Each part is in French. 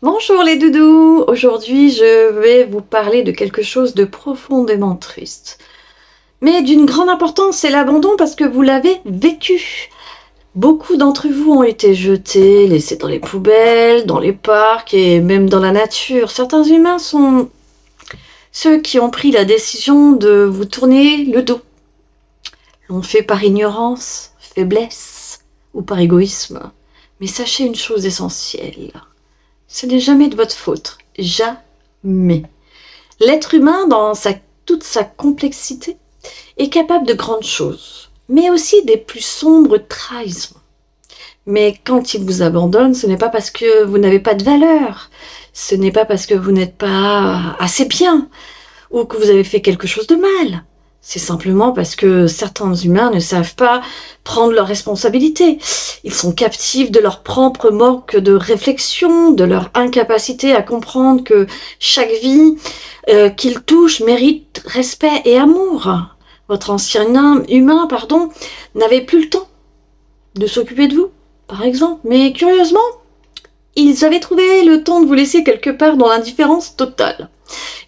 Bonjour les doudous, aujourd'hui je vais vous parler de quelque chose de profondément triste. Mais d'une grande importance, c'est l'abandon parce que vous l'avez vécu. Beaucoup d'entre vous ont été jetés, laissés dans les poubelles, dans les parcs et même dans la nature. Certains humains sont ceux qui ont pris la décision de vous tourner le dos. L'ont fait par ignorance, faiblesse ou par égoïsme. Mais sachez une chose essentielle. Ce n'est jamais de votre faute. Jamais. L'être humain, dans toute sa complexité, est capable de grandes choses, mais aussi des plus sombres trahisons. Mais quand il vous abandonne, ce n'est pas parce que vous n'avez pas de valeur, ce n'est pas parce que vous n'êtes pas assez bien, ou que vous avez fait quelque chose de mal. C'est simplement parce que certains humains ne savent pas prendre leurs responsabilités. Ils sont captifs de leur propre manque de réflexion, de leur incapacité à comprendre que chaque vie qu'ils touchent mérite respect et amour. Votre ancien humain, n'avait plus le temps de s'occuper de vous, par exemple. Mais curieusement, ils avaient trouvé le temps de vous laisser quelque part dans l'indifférence totale.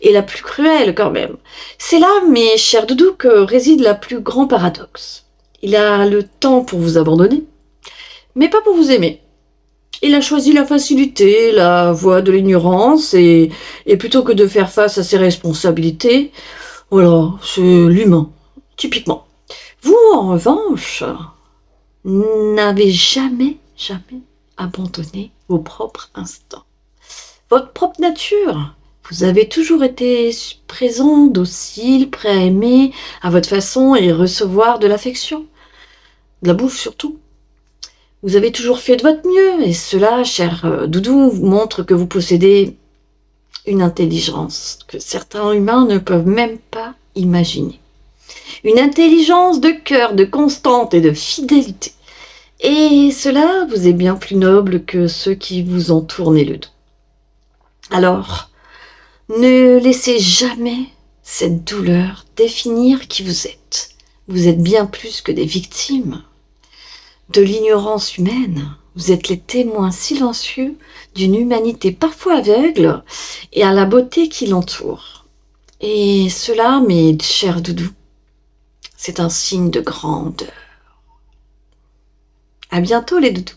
Et la plus cruelle quand même. C'est là, mes chers doudous, que réside le plus grand paradoxe. Il a le temps pour vous abandonner, mais pas pour vous aimer. Il a choisi la facilité, la voie de l'ignorance, et plutôt que de faire face à ses responsabilités, voilà, c'est l'humain, typiquement. Vous, en revanche, n'avez jamais abandonné vos propres instincts, votre propre nature. Vous avez toujours été présent, docile, prêt à aimer à votre façon et recevoir de l'affection, de la bouffe surtout. Vous avez toujours fait de votre mieux et cela, cher doudou, vous montre que vous possédez une intelligence que certains humains ne peuvent même pas imaginer. Une intelligence de cœur, de constante et de fidélité. Et cela vous est bien plus noble que ceux qui vous ont tourné le dos. Alors, ne laissez jamais cette douleur définir qui vous êtes. Vous êtes bien plus que des victimes de l'ignorance humaine. Vous êtes les témoins silencieux d'une humanité parfois aveugle et à la beauté qui l'entoure. Et cela, mes chers doudous, c'est un signe de grandeur. À bientôt les doudous.